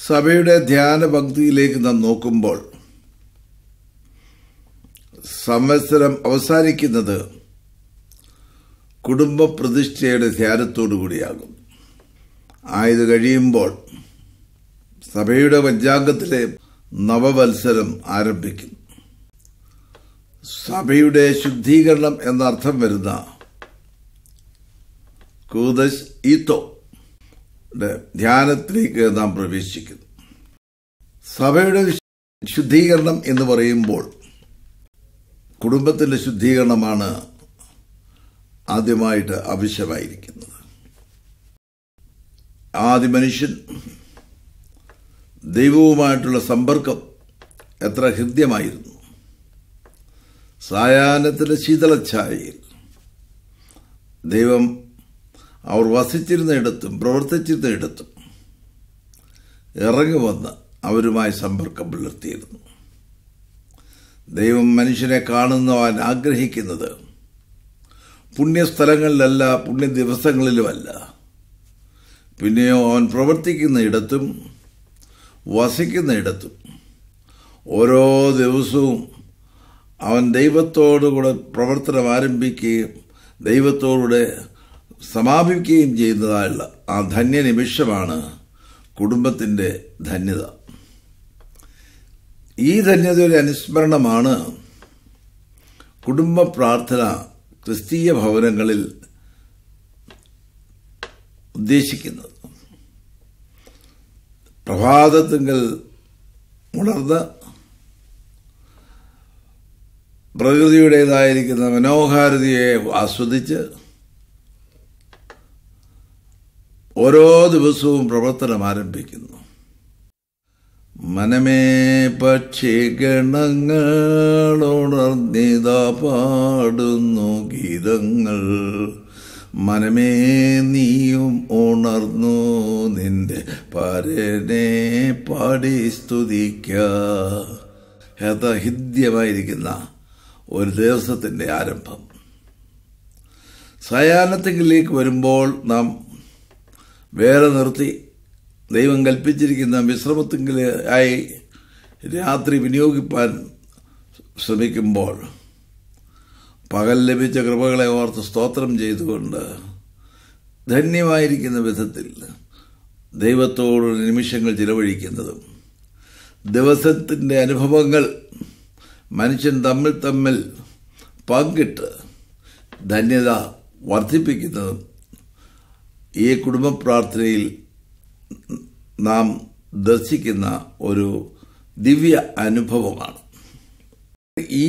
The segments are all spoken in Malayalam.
സഭയുടെ ധ്യാന പങ്ക്തിയിലേക്ക് നാം നോക്കുമ്പോൾ സംവത്സരം അവസാനിക്കുന്നത് കുടുംബ പ്രതിഷ്ഠയുടെ ധ്യാനത്തോടു കൂടിയാകും. ആയത് കഴിയുമ്പോൾ സഭയുടെ പഞ്ചാംഗത്തിലെ നവവത്സരം ആരംഭിക്കുന്നു. സഭയുടെ ശുദ്ധീകരണം എന്നർത്ഥം വരുന്ന കൂദശ് ഈത്തോ ധ്യാനത്തിലേക്ക് നാം പ്രവേശിക്കുന്നു. സഭയുടെ ശുദ്ധീകരണം എന്ന് പറയുമ്പോൾ കുടുംബത്തിന്റെ ശുദ്ധീകരണമാണ് ആദ്യമായിട്ട് ആവശ്യമായിരിക്കുന്നത്. ആദ്യ മനുഷ്യൻ ദൈവവുമായിട്ടുള്ള സമ്പർക്കം എത്ര ഹൃദ്യമായിരുന്നു. സായാഹ്നത്തിന്റെ ശീതളഛായയിൽ ദൈവം അവർ വസിച്ചിരുന്നയിടത്തും പ്രവർത്തിച്ചിരുന്നയിടത്തും ഇറങ്ങി വന്ന് അവരുമായി സമ്പർക്കം പുലർത്തിയിരുന്നു. ദൈവം മനുഷ്യനെ കാണുന്നവൻ ആഗ്രഹിക്കുന്നത് പുണ്യസ്ഥലങ്ങളിലല്ല, പുണ്യ ദിവസങ്ങളിലുമല്ല, പിന്നെയോ അവൻ പ്രവർത്തിക്കുന്ന ഇടത്തും വസിക്കുന്ന ഓരോ ദിവസവും അവൻ ദൈവത്തോടുകൂടെ പ്രവർത്തനം ആരംഭിക്കുകയും ദൈവത്തോടുകൂടെ സമാപിക്കുകയും ചെയ്യുന്നതായുള്ള ആ ധന്യ നിമിഷമാണ് കുടുംബത്തിന്റെ ധന്യത. ഈ ധന്യതയുടെ അനുസ്മരണമാണ് കുടുംബ പ്രാർത്ഥന ക്രിസ്തീയ ഭവനങ്ങളിൽ ഉദ്ദേശിക്കുന്നത്. പ്രഭാതത്തിങ്കൽ ഉണർന്ന് പ്രകൃതിയുടേതായിരിക്കുന്ന മനോഹാരിതയെ ആസ്വദിച്ച് ഓരോ ദിവസവും പ്രവർത്തനം ആരംഭിക്കുന്നു. മനമേ പക്ഷിഗണങ്ങൾ ഉണർന്നിതാ പാടുന്നു ഗീതങ്ങൾ, മനമേ നീയും ഉണർന്നു നിന്റെ പരനെ പാടി സ്തുതിക്ക. ഹൃദ്യമായിരിക്കുന്ന ഒരു ദിവസത്തിന്റെ ആരംഭം. സായാഹ്നത്തിലേക്ക് വരുമ്പോൾ നാം വേറെ നിർത്തി ദൈവം കൽപ്പിച്ചിരിക്കുന്ന വിശ്രമത്തിലായി രാത്രി വിനിയോഗിപ്പാൻ ശ്രമിക്കുമ്പോൾ പകൽ ലഭിച്ച കൃപകളെ ഓർത്ത് സ്തോത്രം ചെയ്തുകൊണ്ട് ധന്യമായിരിക്കുന്ന വിധത്തിൽ ദൈവത്തോട് നിമിഷങ്ങൾ ചിലവഴിക്കുന്നതും ദിവസത്തിന്റെ അനുഭവങ്ങൾ മനുഷ്യൻ തമ്മിൽ പങ്കിട്ട് ധന്യത വർദ്ധിപ്പിക്കുന്നതും ഈ കുടുംബ പ്രാർത്ഥനയിൽ നാം ദർശിക്കുന്ന ഒരു ദിവ്യ അനുഭവമാണ്. ഈ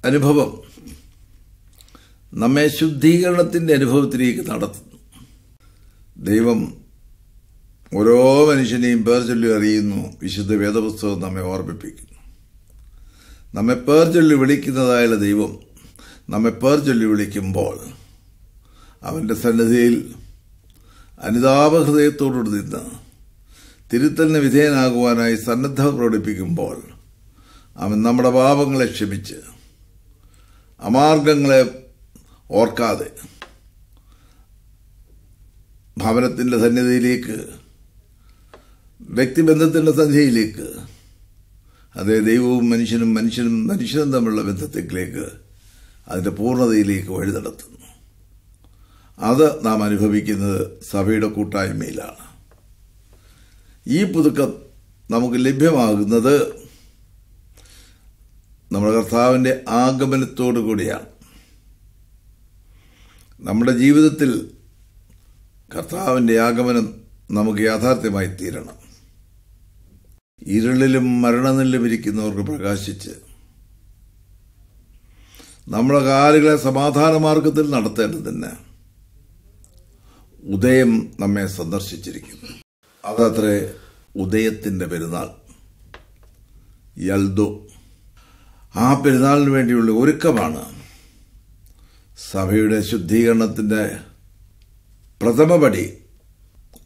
അനുഭവം നമ്മെ ശുദ്ധീകരണത്തിന്റെ അനുഭവത്തിലേക്ക് നടത്തുന്നു. ദൈവം ഓരോ മനുഷ്യനെയും പേർ ചൊല്ലി അറിയുന്നു. വിശുദ്ധ വേദപുസ്തകം നമ്മെ ഓർമ്മിപ്പിക്കുന്നു. നമ്മെ പേർ ചൊല്ലി വിളിക്കുന്നതായുള്ള ദൈവം നമ്മെ പേർ ചൊല്ലി വിളിക്കുമ്പോൾ അവന്റെ സന്നിധിയിൽ അനുതാപഹൃദയത്തോടുകൂടി നിന്ന് തിരുത്തലിന് വിധേയനാകുവാനായി സന്നദ്ധത പ്രകടിപ്പിക്കുമ്പോൾ അവൻ നമ്മുടെ പാപങ്ങളെ ക്ഷമിച്ച് അമാർഗങ്ങളെ ഓർക്കാതെ ഭവനത്തിന്റെ സന്നിധിയിലേക്ക്, വ്യക്തിബന്ധത്തിന്റെ സന്നിധിയിലേക്ക്, അതേ ദൈവവും മനുഷ്യനും തമ്മിലുള്ള ബന്ധത്തിലേക്ക്, അതിന്റെ പൂർണ്ണതയിലേക്ക് വഴി നടത്തുന്നു. അത് നാം അനുഭവിക്കുന്നത് സഭയുടെ കൂട്ടായ്മയിലാണ്. ഈ പുതുക്കം നമുക്ക് ലഭ്യമാകുന്നത് നമ്മുടെ കർത്താവിന്റെ ആഗമനത്തോടു കൂടിയാണ്. നമ്മുടെ ജീവിതത്തിൽ കർത്താവിന്റെ ആഗമനം നമുക്ക് യാഥാർത്ഥ്യമായി തീരണം. ഇരുളിലും മരണനിലും ഇരിക്കുന്നവർക്ക് പ്രകാശിച്ച് നമ്മുടെ കാലുകളെ സമാധാന മാർഗത്തിൽ നടത്തേണ്ടതിന് ഉദയം നമ്മെ സന്ദർശിച്ചിരിക്കുന്നു. അതത്രേ ഉദയത്തിന്റെ പെരുന്നാൾ, യൽദോ. ആ പെരുന്നാളിന് വേണ്ടിയുള്ള ഒരുക്കമാണ് സഭയുടെ ശുദ്ധീകരണത്തിന്റെ പ്രഥമപടി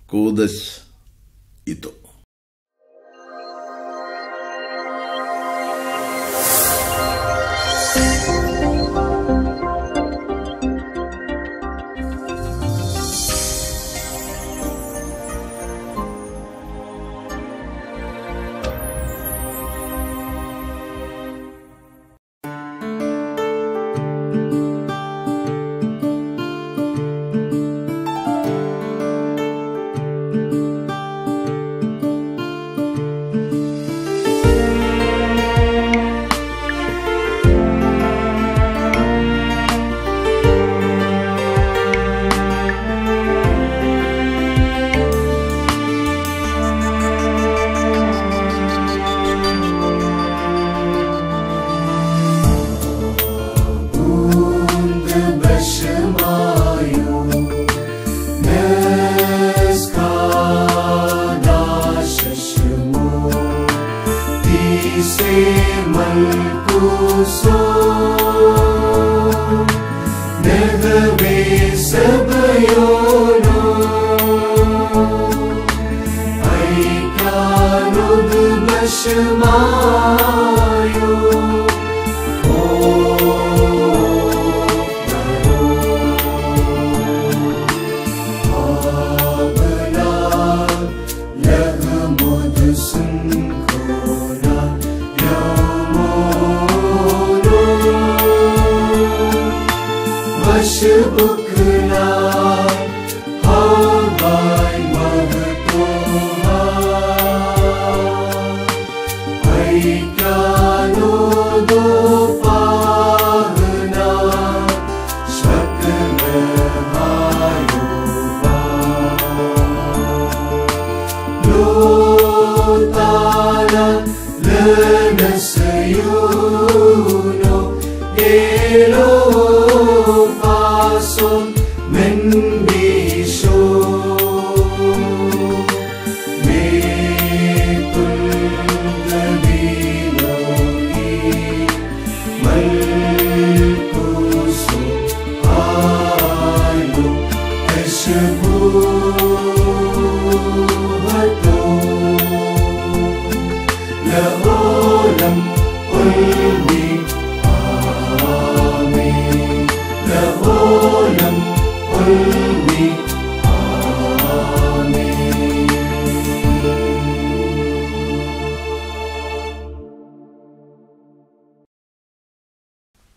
കൂദശ് ഈത്തോ.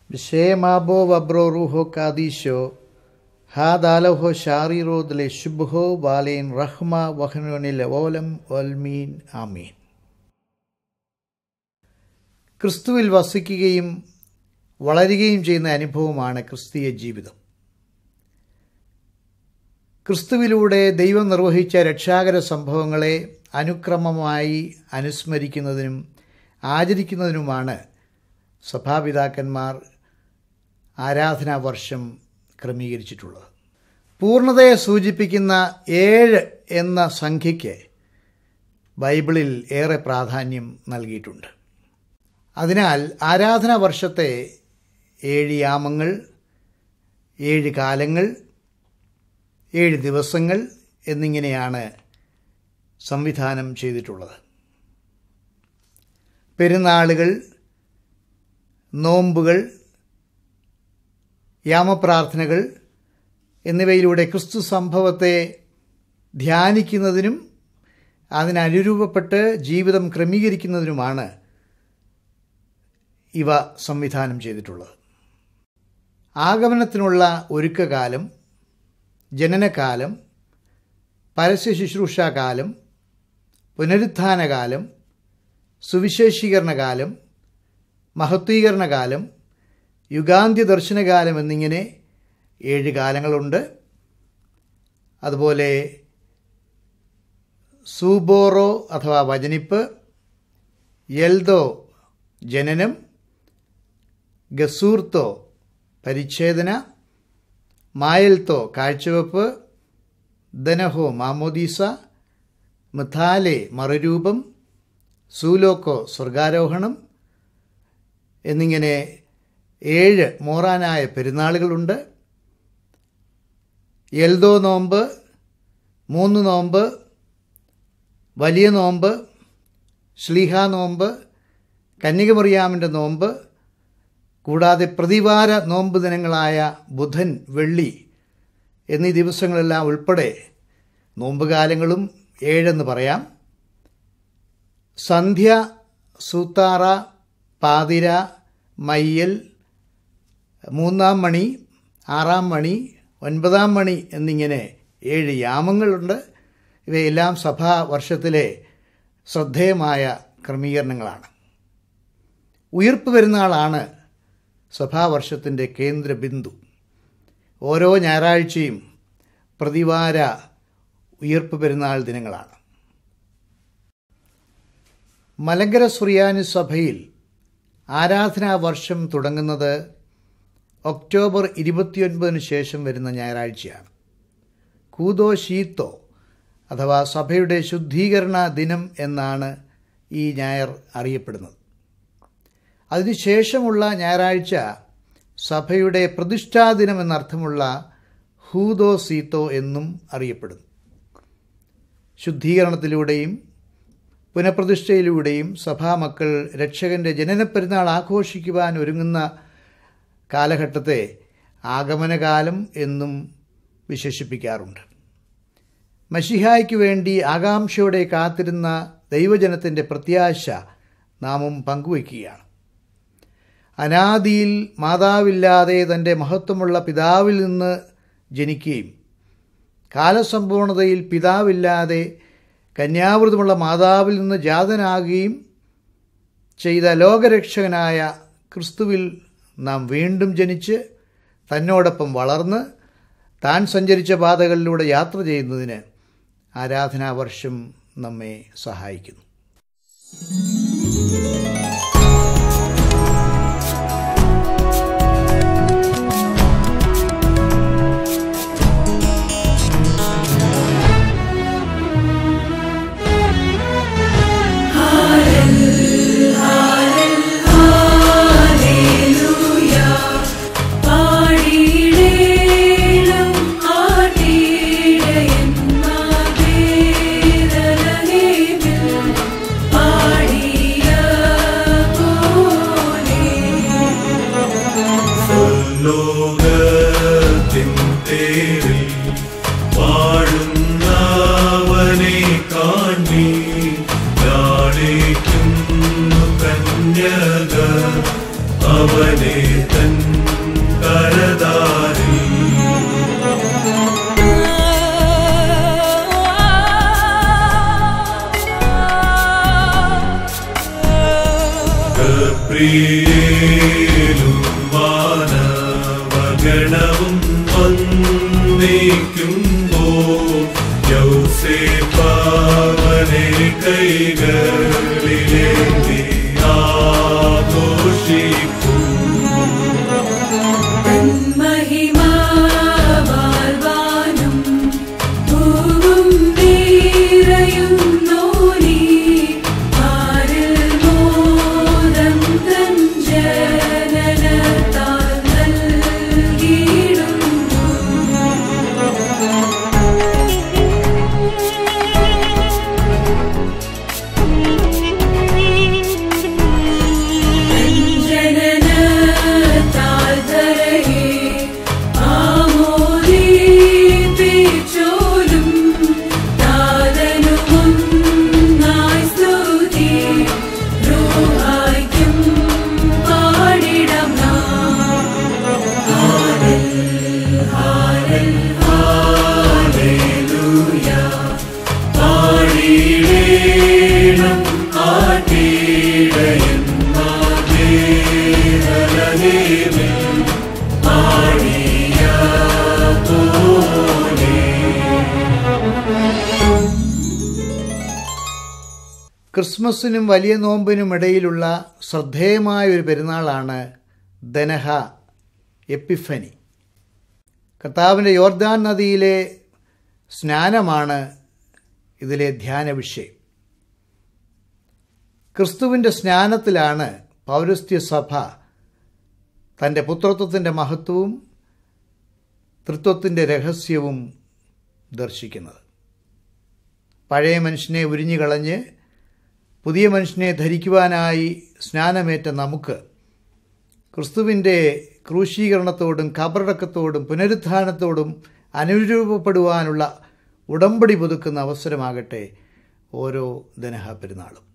בשם אבו וברורהו קדישו, האדלהו ശാരീറോദ് ലശുബ്ഹോ വാലേൻ റഹ്മ വഹ്നുനിൽ ഓലം ഒൽമീൻ ആമീൻ. ക്രിസ്തുവിൽ വസിക്കുകയും വളരുകയും ചെയ്യുന്ന അനുഭവമാണ് ക്രിസ്തീയ ജീവിതം. ക്രിസ്തുവിലൂടെ ദൈവം നിർവഹിച്ച രക്ഷാകര സംഭവങ്ങളെ അനുക്രമമായി അനുസ്മരിക്കുന്നതിനും ആചരിക്കുന്നതിനുമാണ് സഭാപിതാക്കന്മാർ ആരാധനാ വർഷം ക്രമീകരിച്ചിട്ടുള്ളത്. പൂർണ്ണതയെ സൂചിപ്പിക്കുന്ന 7 എന്ന സംഖ്യയ്ക്ക് ബൈബിളിൽ ഏറെ പ്രാധാന്യം നൽകിയിട്ടുണ്ട്. അതിനാൽ ആരാധനാ വർഷത്തെ 7 യാമങ്ങൾ, 7 കാലങ്ങൾ, 7 ദിവസങ്ങൾ എന്നിങ്ങനെയാണ് സംവിധാനം ചെയ്തിട്ടുള്ളത്. പെരുന്നാളുകൾ, നോമ്പുകൾ, യാമപ്രാർത്ഥനകൾ എന്നിവയിലൂടെ ക്രിസ്തു സംഭവത്തെ ധ്യാനിക്കുന്നതിനും അതിനനുരൂപപ്പെട്ട് ജീവിതം ക്രമീകരിക്കുന്നതിനുമാണ് ഇവ സംവിധാനം ചെയ്തിട്ടുള്ളത്. ആഗമനത്തിനുള്ള ഒരുക്കകാലം, ജനനകാലം, പരസ്യ ശുശ്രൂഷാകാലം, പുനരുത്ഥാനകാലം, സുവിശേഷീകരണകാലം, മഹത്വീകരണകാലം, യുഗാന്ത്യ ദർശനകാലം എന്നിങ്ങനെ 7 കാലങ്ങളുണ്ട്. അതുപോലെ സൂബോറോ അഥവാ വചനിപ്പ്, യെൽദോ ജനനം, ഗസൂർത്തോ പരിച്ഛേദന, മായൽത്തോ കാഴ്ചവെപ്പ്, ദനഹോ മാമോദീസ, മഥാലെ മറുരൂപം, സൂലോക്കോ സ്വർഗാരോഹണം എന്നിങ്ങനെ 7 മോറാനായ പെരുന്നാളുകളുണ്ട്. എൽദോ നോമ്പ്, 3 നോമ്പ്, വലിയ നോമ്പ്, ശ്ലീഹാ നോമ്പ്, കന്യകമറിയാമിൻ്റെ നോമ്പ്, കൂടാതെ പ്രതിവാര നോമ്പ് ദിനങ്ങളായ ബുധൻ, വെള്ളി എന്നീ ദിവസങ്ങളെല്ലാം ഉൾപ്പെടെ നോമ്പുകാലങ്ങളും 7 പറയാം. സന്ധ്യ, സൂത്താറ, പാതിര, മയ്യൽ, 3-ാം മണി, 6-ാം മണി, 9-ാം മണി എന്നിങ്ങനെ 7 യാമങ്ങളുണ്ട്. ഇവയെല്ലാം സഭാ വർഷത്തിലെ ശ്രദ്ധേയമായ ക്രമീകരണങ്ങളാണ്. ഉയിർപ്പ് പെരുന്നാളാണ് സഭാവർഷത്തിൻ്റെ കേന്ദ്ര ബിന്ദു. ഓരോ ഞായറാഴ്ചയും പ്രതിവാര ഉയിർപ്പ് പെരുന്നാൾ ദിനങ്ങളാണ്. മലങ്കര സുറിയാനി സഭയിൽ ആരാധനാ വർഷം തുടങ്ങുന്നത് ഒക്ടോബർ 29 ശേഷം വരുന്ന ഞായറാഴ്ചയാണ്. കൂതോ ശീത്തോ അഥവാ സഭയുടെ ശുദ്ധീകരണ ദിനം എന്നാണ് ഈ ഞായർ അറിയപ്പെടുന്നത്. അതിനുശേഷമുള്ള ഞായറാഴ്ച സഭയുടെ പ്രതിഷ്ഠാദിനം എന്നർത്ഥമുള്ള ഹൂദോ സീത്തോ എന്നും അറിയപ്പെടുന്നു. ശുദ്ധീകരണത്തിലൂടെയും പുനഃപ്രതിഷ്ഠയിലൂടെയും സഭാമക്കൾ രക്ഷകൻ്റെ ജനനപ്പെരുന്നാൾ ആഘോഷിക്കുവാൻ ഒരുങ്ങുന്ന കാലഘട്ടത്തെ ആഗമനകാലം എന്നും വിശേഷിപ്പിക്കാറുണ്ട്. മശിഹായ്ക്ക് വേണ്ടി ആകാംക്ഷയോടെ കാത്തിരുന്ന ദൈവജനത്തിൻ്റെ പ്രത്യാശ നാമും പങ്കുവയ്ക്കുകയാണ്. അനാദിയിൽ മാതാവില്ലാതെ തൻ്റെ മഹത്വമുള്ള പിതാവിൽ നിന്ന് ജനിക്കുകയും കാലസമ്പൂർണതയിൽ പിതാവില്ലാതെ കന്യാവൃതമുള്ള മാതാവിൽ നിന്ന് ജാതനാകുകയും ചെയ്ത ലോകരക്ഷകനായ ക്രിസ്തുവിൽ നാം വീണ്ടും ജനിച്ച് തന്നോടൊപ്പം വളർന്ന് താൻ സഞ്ചരിച്ച പാതകളിലൂടെ യാത്ര ചെയ്യുന്നതിന് ആരാധനാവർഷം നമ്മെ സഹായിക്കുന്നു. ഗണവും വന്ദിക്കുമ്പോ യൗസേപ്പാവനെ കൈകളിലേന്തി ആഘോഷിക്കൂ. മഹിമാവാൽവാനും ഭൂവും നിറയുന്നോനീ ആരിൽ മോദം തൻ ജനനത്താൽ നൽകിയിടുന്നു. ജനനത്താൽ ധരയെ ആമോദിപ്പിച്ചോലും താതനുമൊന്നായി സ്തുതി റൂഹായ്ക്കും പാടിടാം നാം. ഹാലേൽ ഹാലേൽ ഹാലേലൂയ പാടിടേണം ആട്ടിടയന്മാർ ദേവലഹേമേ പാടിയ പോലെ. ക്രിസ്മസിനും വലിയ നോമ്പിനും ഇടയിലുള്ള ശ്രദ്ധേയമായ ഒരു പെരുന്നാളാണ് ദനഹ എപ്പിഫനി. കർത്താവിൻ്റെ യോർദാൻ നദിയിലെ സ്നാനമാണ് ഇതിലെ ധ്യാന വിഷയം. ക്രിസ്തുവിൻ്റെ സ്നാനത്തിലാണ് പൗരസ്ത്യ സഭ തൻ്റെ പുത്രത്വത്തിൻ്റെ മഹത്വവും തൃത്വത്തിൻ്റെ രഹസ്യവും ദർശിക്കുന്നത്. പഴയ മനുഷ്യനെ ഉരിഞ്ഞുകളഞ്ഞ് പുതിയ മനുഷ്യനെ ധരിക്കുവാനായി സ്നാനമേറ്റ നമുക്ക് ക്രിസ്തുവിൻ്റെ ക്രൂശീകരണത്തോടും കബറടക്കത്തോടും പുനരുത്ഥാനത്തോടും അനുരൂപപ്പെടുവാനുള്ള ഉടമ്പടി പുതുക്കുന്ന അവസരമാകട്ടെ ഓരോ ദനഹ പെരുന്നാളും.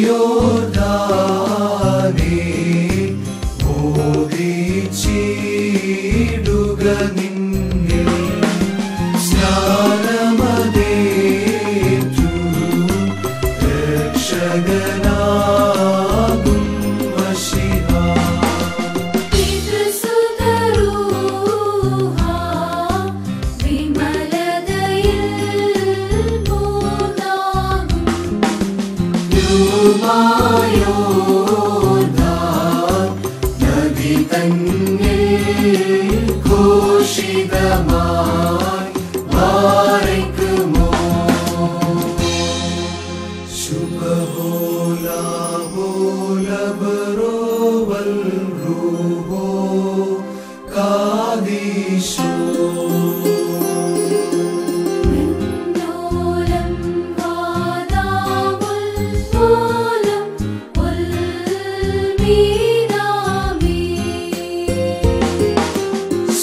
യോർദാനേ ബോധിച്ചിടുക നിന്നിൽ സ്നാനമതേറ്റു രക്ഷകനാകും മശിഹാ. പിതൃസുതരൂഹ വിമലതയിൽ മൂന്നാകും യോർദാൻ നദി തന്നിൽ ഘോഷിതമായി വാരയ്ക്കുമോ ശുഭഹോലബറോവൽ റൂഹോ കാദീശോ. മിന്നോലം വാദാമുൽ മൂലം ഉൽമീനാമി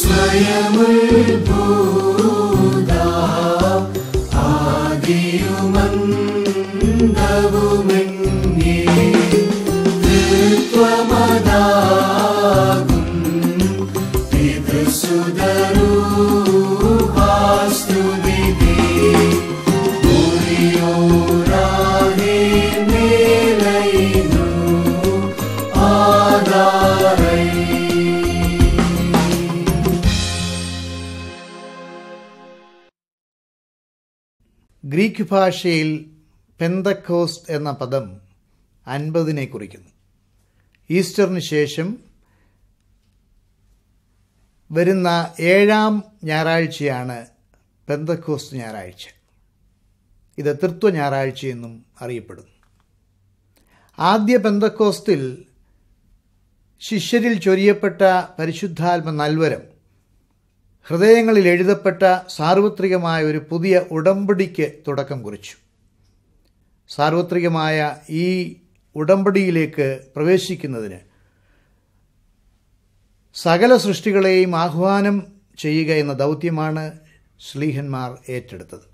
സ്വയമുത്ഭൂത ആദിയുമന്തവുമെന്നേ ത്രിത്വമതാകും പിതൃസുതരൂഹാസ്തുതിതേ. മുറിയോരാകെ മേലൈനു ആധാരൈ. ഗ്രീക്ക് ഭാഷയിൽ പെന്തക്കോസ്റ്റ് എന്ന പദം 50 കുറിക്കുന്നു. ഈസ്റ്ററിന് ശേഷം വരുന്ന 7-ാം ഞായറാഴ്ചയാണ് പെന്തക്കോസ്റ്റ് ഞായറാഴ്ച. ഇത് തൃത്വ ഞായറാഴ്ചയെന്നും അറിയപ്പെടുന്നു. ആദ്യ പെന്തക്കോസ്റ്റിൽ ശിഷ്യരിൽ ചൊരിയപ്പെട്ട പരിശുദ്ധാത്മ നൽവരം ഹൃദയങ്ങളിൽ എഴുതപ്പെട്ട സാർവത്രികമായ ഒരു പുതിയ ഉടമ്പടിക്ക് തുടക്കം കുറിച്ചു. സാർവത്രികമായ ഈ ഉടമ്പടിയിലേക്ക് പ്രവേശിക്കുന്നതിന് സകല സൃഷ്ടികളെയും ആഹ്വാനം ചെയ്യുക എന്ന ദൗത്യമാണ് ശ്ലീഹന്മാർ ഏറ്റെടുത്തത്.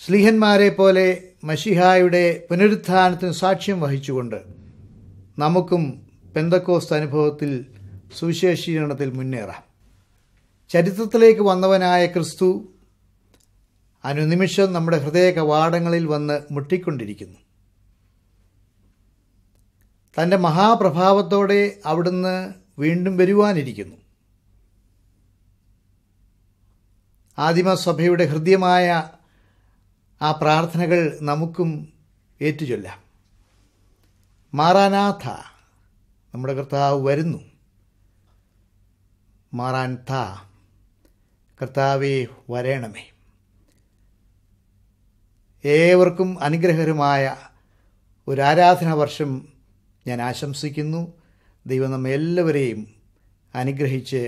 ശ്ലീഹന്മാരെ പോലെ മശിഹായുടെ പുനരുത്ഥാനത്തിന് സാക്ഷ്യം വഹിച്ചുകൊണ്ട് നമുക്കും പെന്തക്കോസ്ത് അനുഭവത്തിൽ സുവിശേഷീകരണത്തിൽ മുന്നേറാം. ചരിത്രത്തിലേക്ക് വന്നവനായ ക്രിസ്തു അനുനിമിഷം നമ്മുടെ ഹൃദയ കവാടങ്ങളിൽ വന്ന് മുട്ടിക്കൊണ്ടിരിക്കുന്നു. തൻ്റെ മഹാപ്രഭാവത്തോടെ അവിടുന്ന് വീണ്ടും വരുവാനിരിക്കുന്നു. ആദിമസഭയുടെ ഹൃദ്യമായ ആ പ്രാർത്ഥനകൾ നമുക്കും ഏറ്റുചൊല്ലാം. മാറാനാഥ, നമ്മുടെ കർത്താവ് വരുന്നു. മാറാൻഥ, കർത്താവേ വരേണമേ. ഏവർക്കും അനുഗ്രഹകരമായ ഒരു ആരാധനാ വർഷം ഞാൻ ആശംസിക്കുന്നു. ദൈവം നമ്മെ എല്ലാവരെയും അനുഗ്രഹിച്ച്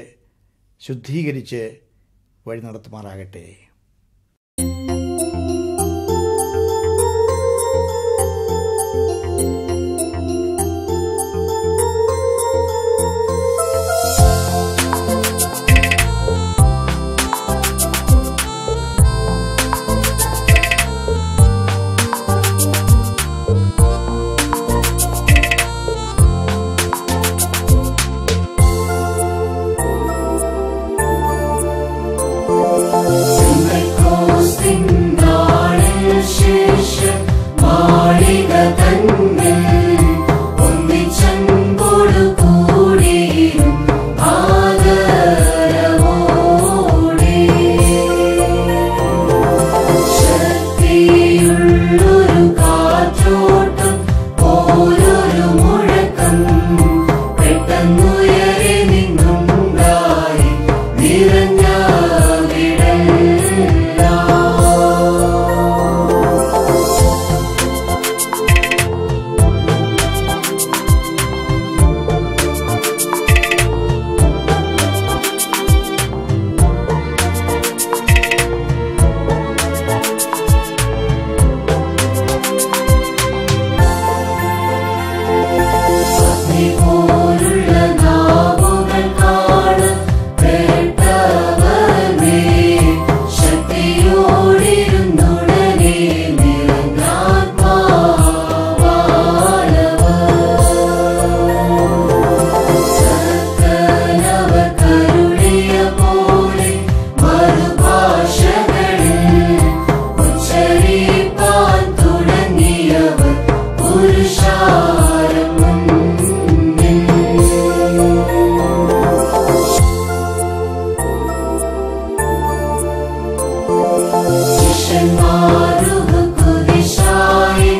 ശുദ്ധീകരിച്ച് വഴി നടത്തുമാറാകട്ടെ. പുരുഷാരം മുന്നിൽ ശിഷ്യന്മാരു കുരിശായി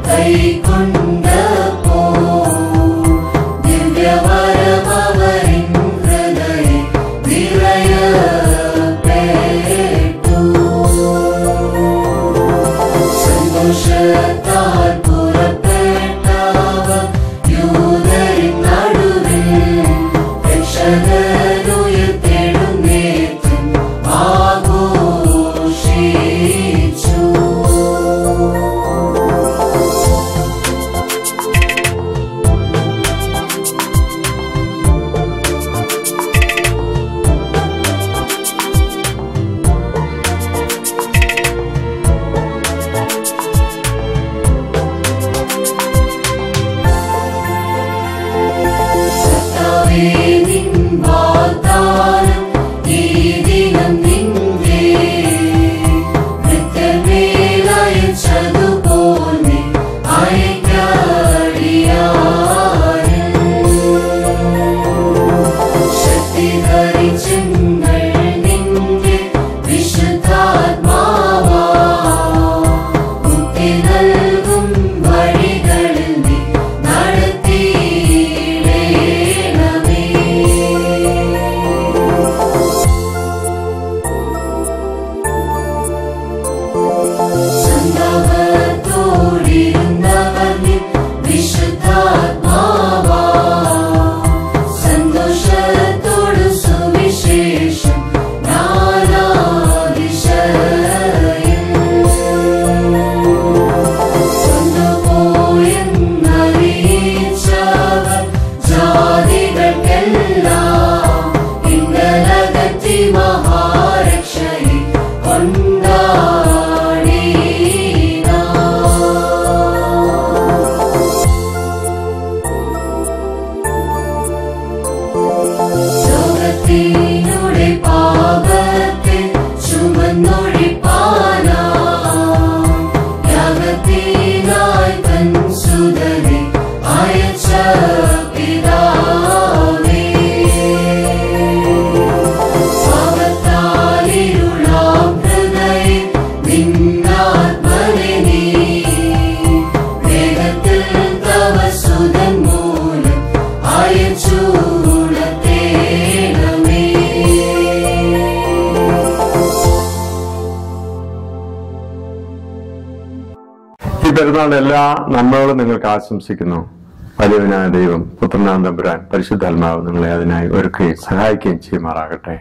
കൈക്കൊണ്ടപ്പോ ദിവ്യവരമവരിൻ ഹൃദയ നിറയപ്പെട്ടു. സന്തോഷത്താൽ പുറപ്പെട്ടവർ യൂദരിൻ നടുവിൽ രക്ഷകനുയർത്തെഴുന്നേറ്റും ആഘോഷിച്ചു. കർത്താവേ, നിൻ വാഗ്ദാനം ഈ ദിനം നിന്റെ കൃത്യമേൽ അയച്ചതുപോൽ നീ അയക്കടിയാരിൽ. ശക്തി ധരിച്ചെങ്ങൾ നിന്റെ വിശുദ്ധാത്മാവാ മുക്തി നൽകും വഴികളിൽ നീ നടത്തിയിടേണമേ. സന്താപത്തോടിരുന്നവർ നിൻ വിശുദ്ധാത്മാവാ സന്തോഷത്തോടു സുവിശേഷം നാനാദിശയിൽ കൊണ്ടുപോയെന്നറിയിച്ചവർ ജാതികൾക്കെല്ലാം ഇന്നലകറ്റി മഹാരക്ഷയെ കൊണ്ടാടിനാ. ലോകത്തിനുടെ പാപത്തെ ചുമന്നൊഴിപ്പാനാ യാഗത്തിനായി തൻ സുതനെ അയച്ച പിതാവേ. പാപത്താലിരുളാം ഹൃദയം നിന്നാത്മനെ നീ വേഗത്തിൽ തവ സുതൻ മൂലം അയച്ചുണർത്തേണമേ. ഈ പെരുന്നാൾ എല്ലാ നന്മകളും നിങ്ങൾക്ക് ആശംസിക്കുന്നു. വലിയവനായ ദൈവം, പുത്രനാം തമ്പുരാൻ, പരിശുദ്ധാത്മാവ് നിങ്ങളെ അതിനായി ഒരുക്കുകയും സഹായിക്കുകയും ചെയ്യുമാറാകട്ടെ.